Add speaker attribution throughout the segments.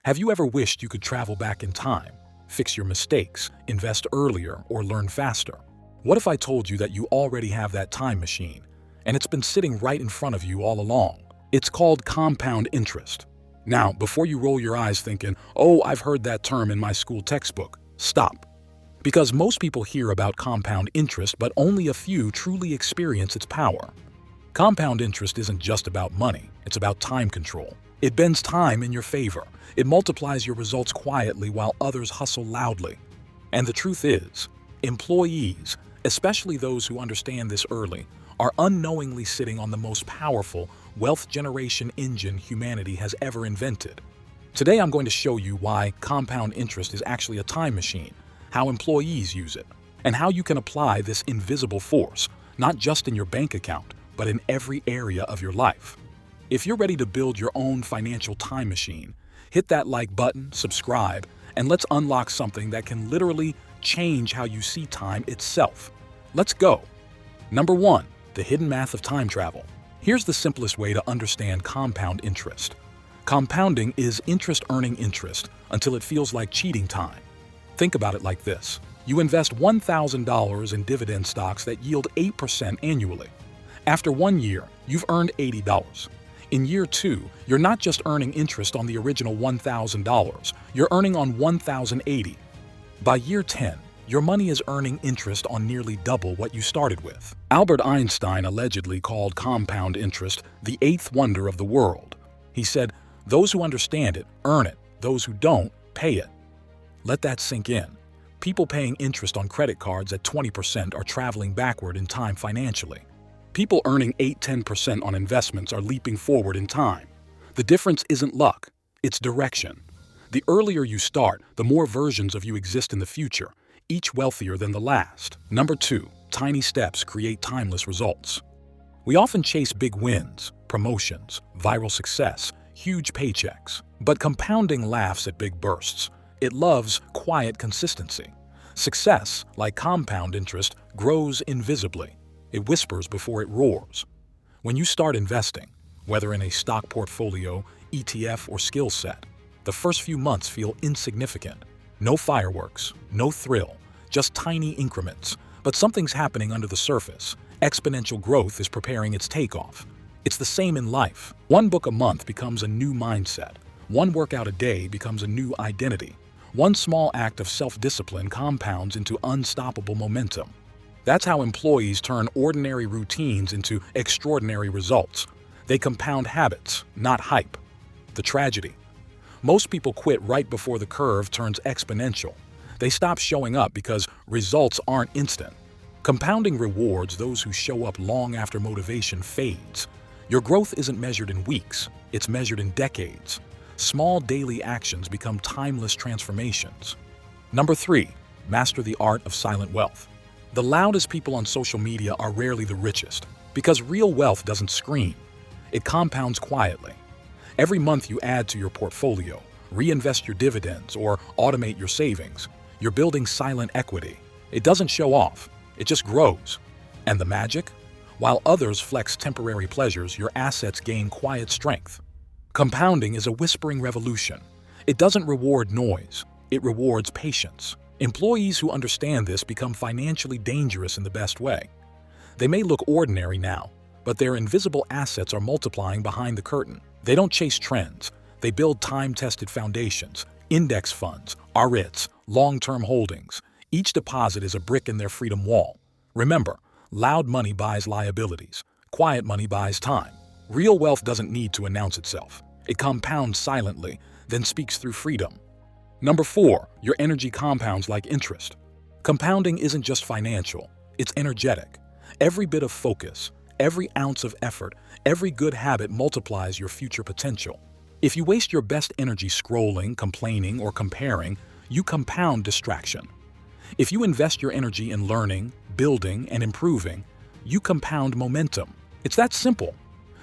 Speaker 1: Have you ever wished you could travel back in time, fix your mistakes, invest earlier, or learn faster? What if I told you that you already have that time machine, and it's been sitting right in front of you all along? It's called compound interest. Now, before you roll your eyes thinking, "Oh, I've heard that term in my school textbook," stop. Because most people hear about compound interest, but only a few truly experience its power. Compound interest isn't just about money, it's about time control. It bends time in your favor. It multiplies your results quietly while others hustle loudly. And the truth is, employees, especially those who understand this early, are unknowingly sitting on the most powerful wealth generation engine humanity has ever invented. Today I'm going to show you why compound interest is actually a time machine, how employees use it, and how you can apply this invisible force, not just in your bank account, but in every area of your life. If you're ready to build your own financial time machine, hit that like button, subscribe, and let's unlock something that can literally change how you see time itself. Let's go. Number 1, the hidden math of time travel. Here's the simplest way to understand compound interest. Compounding is interest earning interest until it feels like cheating time. Think about it like this. You invest $1,000 in dividend stocks that yield 8% annually. After 1 year, you've earned $80. In year 2, you're not just earning interest on the original $1,000, you're earning on $1,080. By year 10, your money is earning interest on nearly double what you started with. Albert Einstein allegedly called compound interest the eighth wonder of the world. He said, "Those who understand it, earn it. Those who don't, pay it." Let that sink in. People paying interest on credit cards at 20% are traveling backward in time financially. People earning 8–10% on investments are leaping forward in time. The difference isn't luck, it's direction. The earlier you start, the more versions of you exist in the future, each wealthier than the last. Number 2, tiny steps create timeless results. We often chase big wins, promotions, viral success, huge paychecks. But compounding laughs at big bursts. It loves quiet consistency. Success, like compound interest, grows invisibly. It whispers before it roars. When you start investing, whether in a stock portfolio, ETF, or skill set, the first few months feel insignificant. No fireworks, no thrill, just tiny increments. But something's happening under the surface. Exponential growth is preparing its takeoff. It's the same in life. One book a month becomes a new mindset. One workout a day becomes a new identity. One small act of self-discipline compounds into unstoppable momentum. That's how employees turn ordinary routines into extraordinary results. They compound habits, not hype. The tragedy: most people quit right before the curve turns exponential. They stop showing up because results aren't instant. Compounding rewards those who show up long after motivation fades. Your growth isn't measured in weeks, it's measured in decades. Small daily actions become timeless transformations. Number 3, master the art of silent wealth. The loudest people on social media are rarely the richest, because real wealth doesn't scream. It compounds quietly. Every month you add to your portfolio, reinvest your dividends, or automate your savings, you're building silent equity. It doesn't show off, it just grows. And the magic? While others flex temporary pleasures, your assets gain quiet strength. Compounding is a whispering revolution. It doesn't reward noise, it rewards patience. Employees who understand this become financially dangerous in the best way. They may look ordinary now, but their invisible assets are multiplying behind the curtain. They don't chase trends. They build time-tested foundations, index funds, REITs, long-term holdings. Each deposit is a brick in their freedom wall. Remember, loud money buys liabilities. Quiet money buys time. Real wealth doesn't need to announce itself. It compounds silently, then speaks through freedom. Number 4, your energy compounds like interest. Compounding isn't just financial, it's energetic. Every bit of focus, every ounce of effort, every good habit multiplies your future potential. If you waste your best energy scrolling, complaining, or comparing, you compound distraction. If you invest your energy in learning, building, and improving, you compound momentum. It's that simple.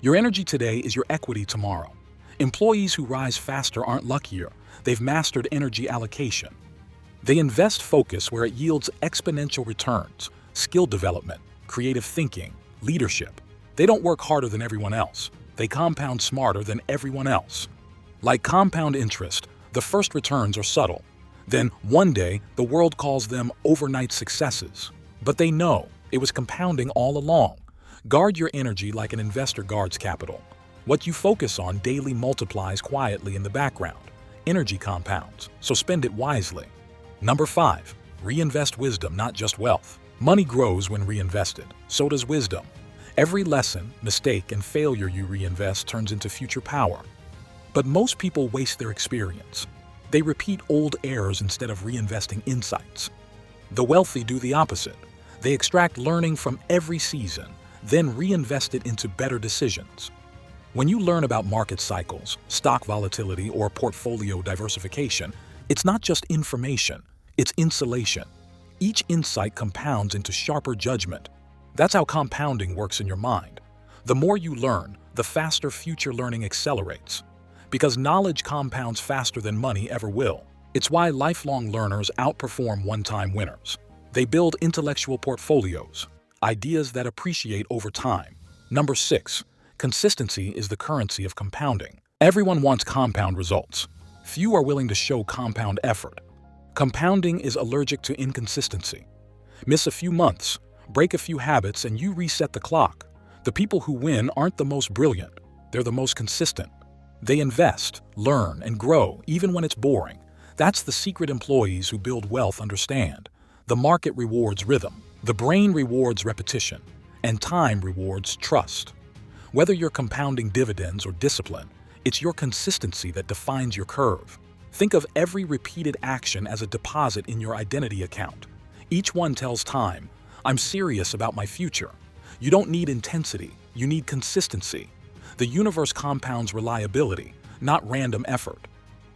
Speaker 1: Your energy today is your equity tomorrow. Employees who rise faster aren't luckier. They've mastered energy allocation. They invest focus where it yields exponential returns, skill development, creative thinking, leadership. They don't work harder than everyone else. They compound smarter than everyone else. Like compound interest, The first returns are subtle. Then, one day, the world calls them overnight successes. But they know it was compounding all along. Guard your energy like an investor guards capital. What you focus on daily multiplies quietly in the background. Energy compounds, so spend it wisely. Number 5. Reinvest wisdom, not just wealth. Money grows when reinvested. So does wisdom. Every lesson, mistake, and failure you reinvest turns into future power. But most people waste their experience. They repeat old errors instead of reinvesting insights. The wealthy do the opposite. They extract learning from every season, then reinvest it into better decisions. When you learn about market cycles, stock volatility, or portfolio diversification, it's not just information, it's insulation. Each insight compounds into sharper judgment. That's how compounding works in your mind. The more you learn, the faster future learning accelerates. Because knowledge compounds faster than money ever will. It's why lifelong learners outperform one-time winners. They build intellectual portfolios, ideas that appreciate over time. Number 6. Consistency is the currency of compounding. Everyone wants compound results. Few are willing to show compound effort. Compounding is allergic to inconsistency. Miss a few months, break a few habits, and you reset the clock. The people who win aren't the most brilliant. They're the most consistent. They invest, learn, and grow even when it's boring. That's the secret employees who build wealth understand. The market rewards rhythm, the brain rewards repetition, and time rewards trust. Whether you're compounding dividends or discipline, it's your consistency that defines your curve. Think of every repeated action as a deposit in your identity account. Each one tells time, I'm serious about my future. You don't need intensity, you need consistency. The universe compounds reliability, not random effort.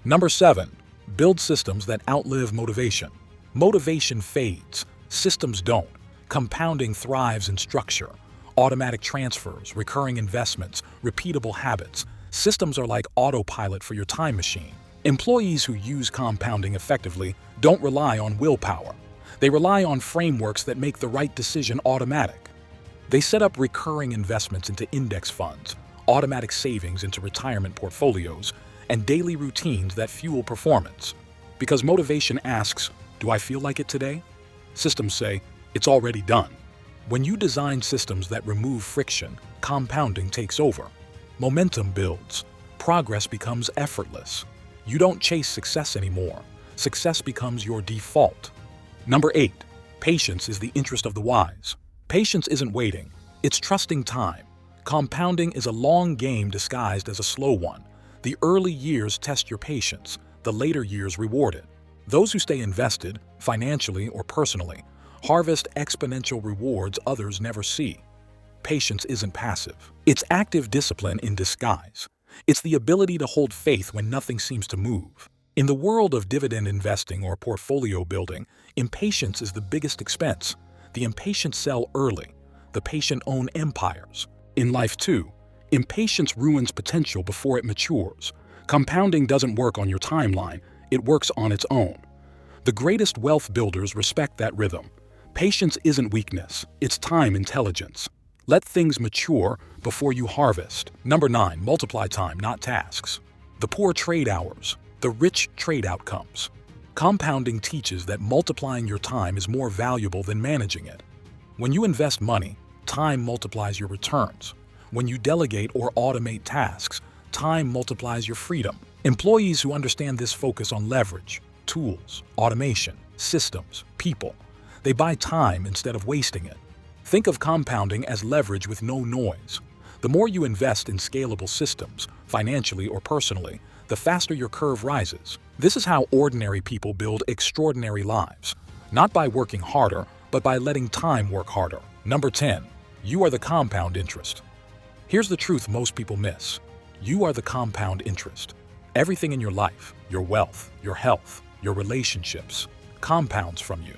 Speaker 1: Number 7. Build systems that outlive motivation. Motivation fades, systems don't. Compounding thrives in structure. Automatic transfers, recurring investments, repeatable habits. Systems are like autopilot for your time machine. Employees who use compounding effectively don't rely on willpower. They rely on frameworks that make the right decision automatic. They set up recurring investments into index funds, automatic savings into retirement portfolios, and daily routines that fuel performance. Because motivation asks, do I feel like it today? Systems say, it's already done. When you design systems that remove friction, compounding takes over. Momentum builds. Progress becomes effortless. You don't chase success anymore. Success becomes your default. Number 8. Patience is the interest of the wise. Patience isn't waiting. It's trusting time. Compounding is a long game disguised as a slow one. The early years test your patience. The later years reward it. Those who stay invested, financially or personally, harvest exponential rewards others never see. Patience isn't passive. It's active discipline in disguise. It's the ability to hold faith when nothing seems to move. In the world of dividend investing or portfolio building, impatience is the biggest expense. The impatient sell early. The patient own empires. In life too, impatience ruins potential before it matures. Compounding doesn't work on your timeline, it works on its own. The greatest wealth builders respect that rhythm. Patience isn't weakness, it's time intelligence. Let things mature before you harvest. Number 9. Multiply time, not tasks. The poor trade hours, the rich trade outcomes. Compounding teaches that multiplying your time is more valuable than managing it. When you invest money, time multiplies your returns. When you delegate or automate tasks, time multiplies your freedom. Employees who understand this focus on leverage, tools, automation, systems, people. They buy time instead of wasting it. Think of compounding as leverage with no noise. The more you invest in scalable systems, financially or personally, the faster your curve rises. This is how ordinary people build extraordinary lives. Not by working harder, but by letting time work harder. Number 10. You are the compound interest. Here's the truth most people miss. You are the compound interest. Everything in your life, your wealth, your health, your relationships, compounds from you.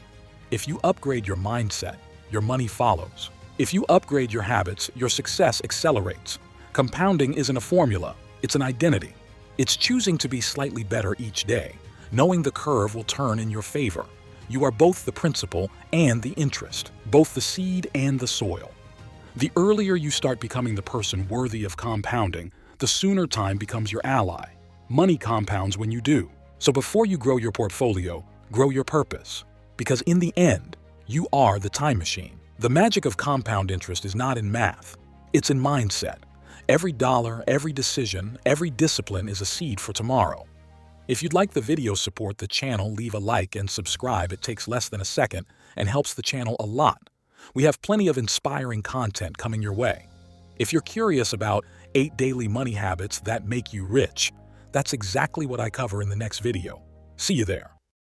Speaker 1: If you upgrade your mindset, your money follows. If you upgrade your habits, your success accelerates. Compounding isn't a formula, it's an identity. It's choosing to be slightly better each day, knowing the curve will turn in your favor. You are both the principal and the interest, both the seed and the soil. The earlier you start becoming the person worthy of compounding, the sooner time becomes your ally. Money compounds when you do. So before you grow your portfolio, grow your purpose. Because in the end, you are the time machine. The magic of compound interest is not in math, it's in mindset. Every dollar, every decision, every discipline is a seed for tomorrow. If you'd like the video support the channel, leave a like and subscribe. It takes less than a second and helps the channel a lot. We have plenty of inspiring content coming your way. If you're curious about 8 daily money habits that make you rich, that's exactly what I cover in the next video. See you there.